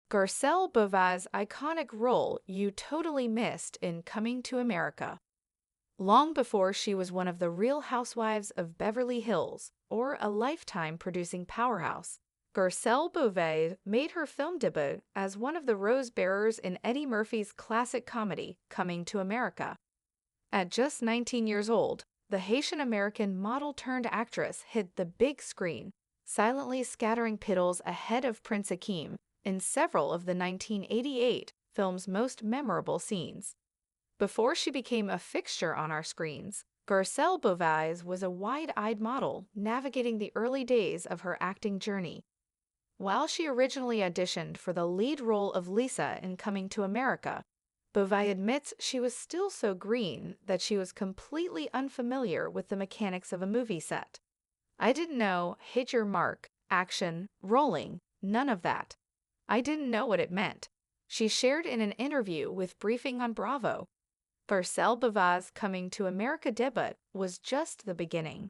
Garcelle Beauvais' iconic role you totally missed in Coming to America. Long before she was one of the Real Housewives of Beverly Hills or a lifetime-producing powerhouse, Garcelle Beauvais made her film debut as one of the rose bearers in Eddie Murphy's classic comedy, Coming to America. At just 19 years old, the Haitian-American model-turned-actress hit the big screen, silently scattering piddles ahead of Prince Akeem in several of the 1988 film's most memorable scenes. Before she became a fixture on our screens, Garcelle Beauvais was a wide-eyed model navigating the early days of her acting journey. While she originally auditioned for the lead role of Lisa in Coming to America, Beauvais admits she was still so green that she was completely unfamiliar with the mechanics of a movie set. "I didn't know hit your mark, action, rolling, none of that. I didn't know what it meant," she shared in an interview with Briefing on Bravo. Garcelle Beauvais' Coming to America debut was just the beginning.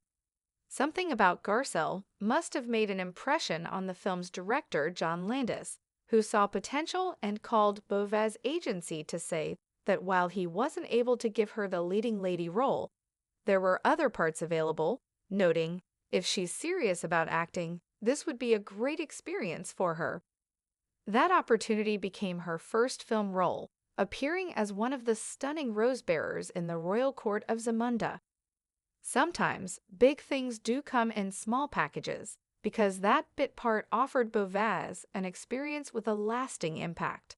Something about Garcelle must have made an impression on the film's director, John Landis, who saw potential and called Beauvais' agency to say that while he wasn't able to give her the leading lady role, there were other parts available, noting, "If she's serious about acting, this would be a great experience for her." That opportunity became her first film role, appearing as one of the stunning rose bearers in the royal court of Zamunda. Sometimes, big things do come in small packages, because that bit part offered Beauvais an experience with a lasting impact.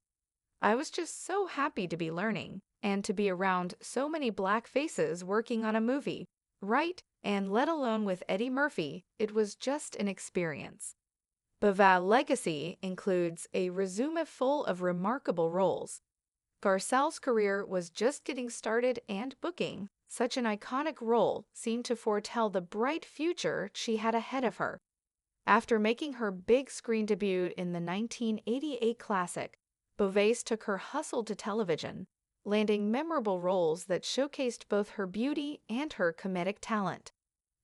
"I was just so happy to be learning, and to be around so many black faces working on a movie, right? And let alone with Eddie Murphy, it was just an experience." Beauvais' legacy includes a resume full of remarkable roles. Garcelle's career was just getting started, and booking such an iconic role seemed to foretell the bright future she had ahead of her. After making her big screen debut in the 1988 classic, Beauvais took her hustle to television, landing memorable roles that showcased both her beauty and her comedic talent.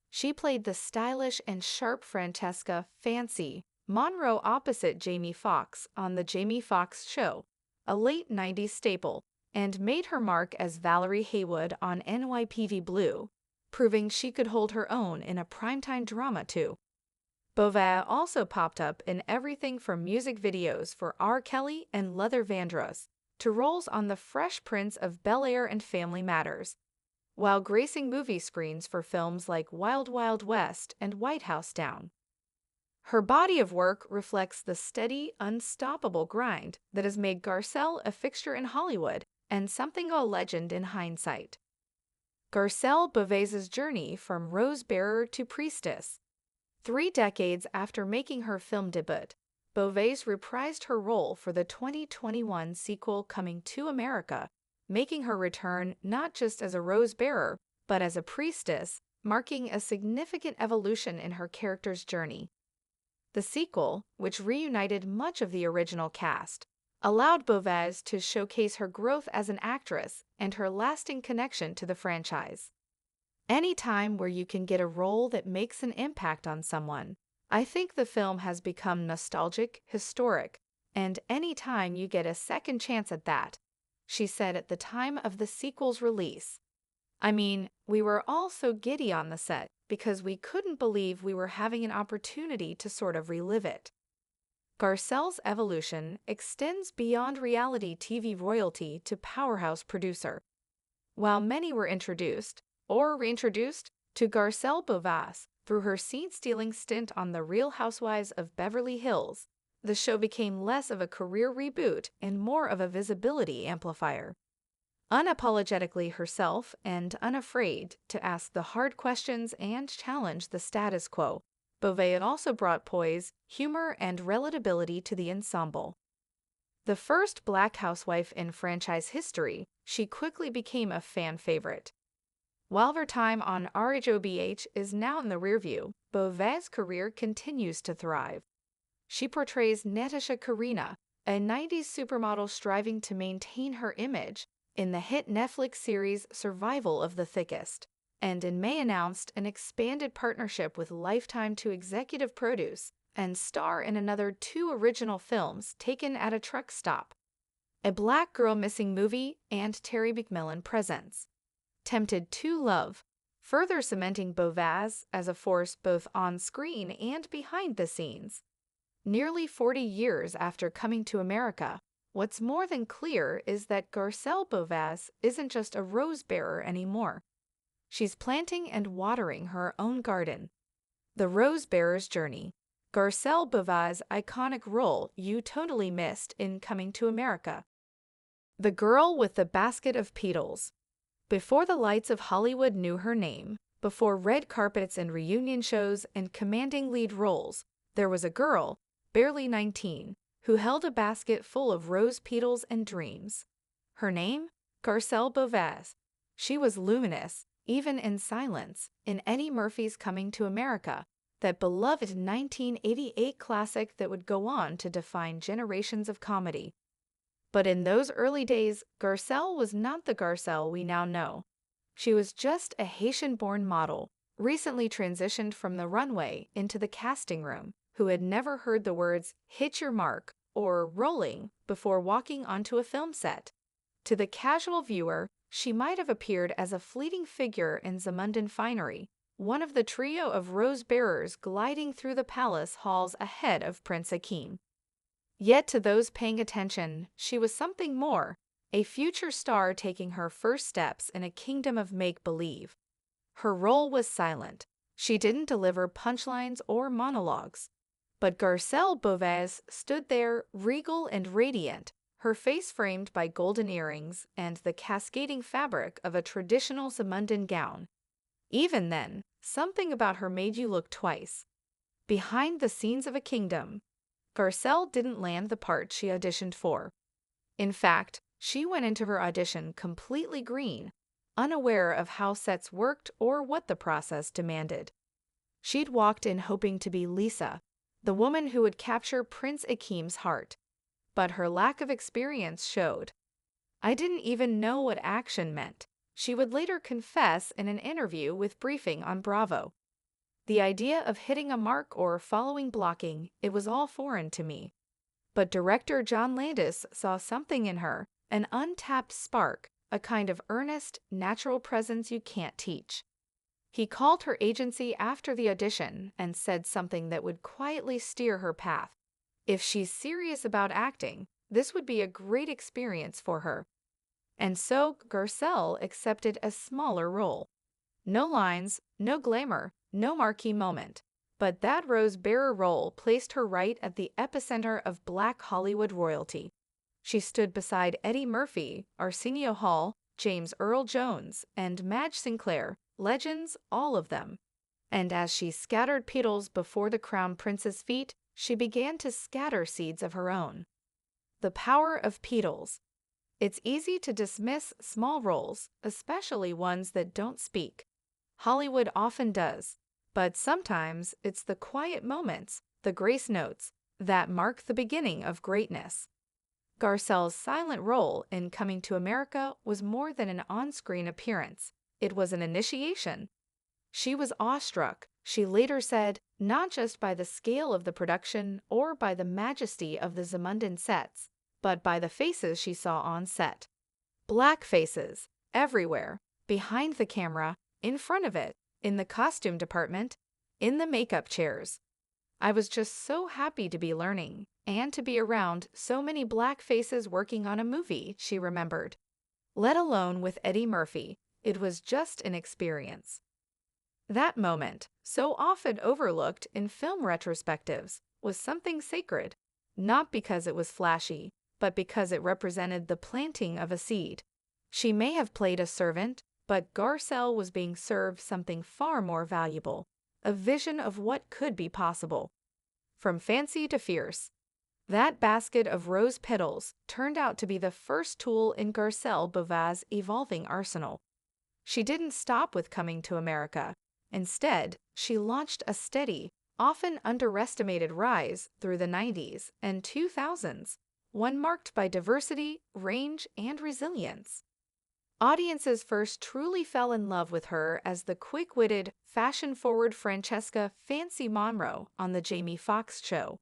She played the stylish and sharp Francesca "Fancy" Monroe opposite Jamie Foxx on The Jamie Foxx Show, a late 90s staple, and made her mark as Valerie Haywood on NYPD Blue, proving she could hold her own in a primetime drama too. Beauvais also popped up in everything from music videos for R. Kelly and Luther Vandross to roles on The Fresh Prince of Bel-Air and Family Matters, while gracing movie screens for films like Wild Wild West and White House Down. Her body of work reflects the steady, unstoppable grind that has made Garcelle a fixture in Hollywood and something of a legend in hindsight. Garcelle Beauvais' journey from rose bearer to priestess. 3 decades after making her film debut, Beauvais reprised her role for the 2021 sequel Coming to America, making her return not just as a rose bearer, but as a priestess, marking a significant evolution in her character's journey. The sequel, which reunited much of the original cast, allowed Beauvais to showcase her growth as an actress and her lasting connection to the franchise. Any time where you can get a role that makes an impact on someone, I think the film has become nostalgic, historic, and any time you get a second chance at that, she said at the time of the sequel's release. "I mean, we were all so giddy on the set because we couldn't believe we were having an opportunity to sort of relive it." Garcelle's evolution extends beyond reality TV royalty to powerhouse producer. While many were introduced, or reintroduced, to Garcelle Beauvais through her scene-stealing stint on The Real Housewives of Beverly Hills, the show became less of a career reboot and more of a visibility amplifier. Unapologetically herself and unafraid to ask the hard questions and challenge the status quo, Beauvais also brought poise, humor, and relatability to the ensemble. The first Black housewife in franchise history, she quickly became a fan favorite. While her time on rhobh is now in the rearview, Beauvais' career continues to thrive. She portrays Natasha Karina, a 90s supermodel striving to maintain her image, in the hit Netflix series Survival of the Thickest, and in May announced an expanded partnership with Lifetime to executive produce and star in another 2 original films taken at a truck stop. A Black Girl Missing movie and Terry McMillan Presents Tempted to Love, further cementing Beauvais as a force both on screen and behind the scenes. Nearly 40 years after coming to America, what's more than clear is that Garcelle Beauvais isn't just a rose bearer anymore. She's planting and watering her own garden. The Rose Bearer's Journey. Garcelle Beauvais' iconic role you totally missed in Coming to America. The Girl with the Basket of Petals. Before the lights of Hollywood knew her name, before red carpets and reunion shows and commanding lead roles, there was a girl, barely 19, who held a basket full of rose petals and dreams. Her name? Garcelle Beauvais. She was luminous, even in silence, in Eddie Murphy's Coming to America, that beloved 1988 classic that would go on to define generations of comedy. But in those early days, Garcelle was not the Garcelle we now know. She was just a Haitian-born model, recently transitioned from the runway into the casting room, who had never heard the words "hit your mark" or "rolling" before walking onto a film set. To the casual viewer, she might have appeared as a fleeting figure in Zamundan finery, one of the trio of rose bearers gliding through the palace halls ahead of Prince Hakeem. Yet to those paying attention, she was something more, a future star taking her first steps in a kingdom of make-believe. Her role was silent. She didn't deliver punchlines or monologues. But Garcelle Beauvais stood there, regal and radiant, her face framed by golden earrings and the cascading fabric of a traditional Zamundan gown. Even then, something about her made you look twice. Behind the scenes of a kingdom, Garcelle didn't land the part she auditioned for. In fact, she went into her audition completely green, unaware of how sets worked or what the process demanded. She'd walked in hoping to be Lisa, the woman who would capture Prince Akeem's heart. But her lack of experience showed. "I didn't even know what action meant," she would later confess in an interview with Briefing on Bravo. "The idea of hitting a mark or following blocking, it was all foreign to me." But director John Landis saw something in her, an untapped spark, a kind of earnest, natural presence you can't teach. He called her agency after the audition and said something that would quietly steer her path. If she's serious about acting, this would be a great experience for her. And so Garcelle accepted a smaller role. No lines, no glamour, no marquee moment. But that rose-bearer role placed her right at the epicenter of Black Hollywood royalty. She stood beside Eddie Murphy, Arsenio Hall, James Earl Jones, and Madge Sinclair, legends, all of them. And as she scattered petals before the crown prince's feet, she began to scatter seeds of her own. The power of petals. It's easy to dismiss small roles, especially ones that don't speak. Hollywood often does. But sometimes it's the quiet moments, the grace notes, that mark the beginning of greatness. Garcelle's silent role in Coming to America was more than an on-screen appearance. It was an initiation. She was awestruck, she later said, not just by the scale of the production or by the majesty of the Zamundan sets, but by the faces she saw on set. Black faces, everywhere, behind the camera, in front of it, in the costume department, in the makeup chairs. "I was just so happy to be learning, and to be around so many black faces working on a movie," she remembered. Let alone with Eddie Murphy, it was just an experience. That moment, so often overlooked in film retrospectives, was something sacred, not because it was flashy, but because it represented the planting of a seed. She may have played a servant, but Garcelle was being served something far more valuable, a vision of what could be possible. From fancy to fierce. That basket of rose petals turned out to be the first tool in Garcelle Beauvais' evolving arsenal. She didn't stop with Coming to America. Instead, she launched a steady, often underestimated rise through the 90s and 2000s, one marked by diversity, range, and resilience. Audiences first truly fell in love with her as the quick-witted, fashion-forward Francesca Fancy Monroe on The Jamie Foxx Show.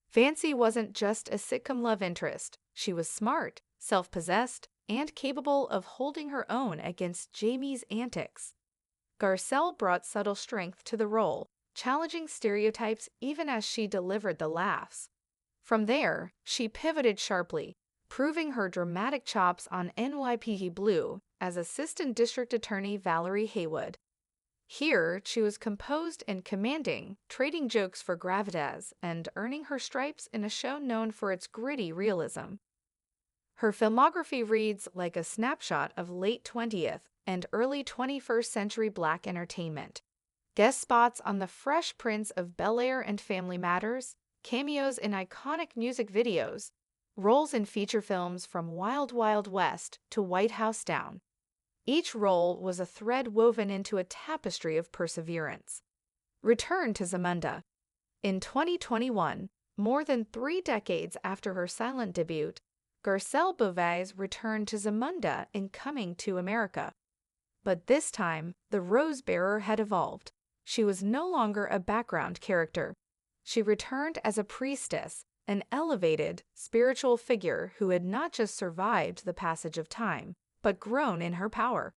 Fancy wasn't just a sitcom love interest. She was smart, self-possessed, and capable of holding her own against Jamie's antics. Garcelle brought subtle strength to the role, challenging stereotypes even as she delivered the laughs. From there, she pivoted sharply, proving her dramatic chops on NYPD Blue as Assistant District Attorney Valerie Haywood. Here, she was composed and commanding, trading jokes for gravitas and earning her stripes in a show known for its gritty realism. Her filmography reads like a snapshot of late 20th and early 21st century Black entertainment. Guest spots on The Fresh Prince of Bel-Air and Family Matters, cameos in iconic music videos, roles in feature films from Wild Wild West to White House Down. Each role was a thread woven into a tapestry of perseverance. Return to Zamunda. In 2021, more than 3 decades after her silent debut, Garcelle Beauvais returned to Zamunda in Coming to America. But this time, the rose-bearer had evolved. She was no longer a background character. She returned as a priestess, an elevated, spiritual figure who had not just survived the passage of time, but grown in her power.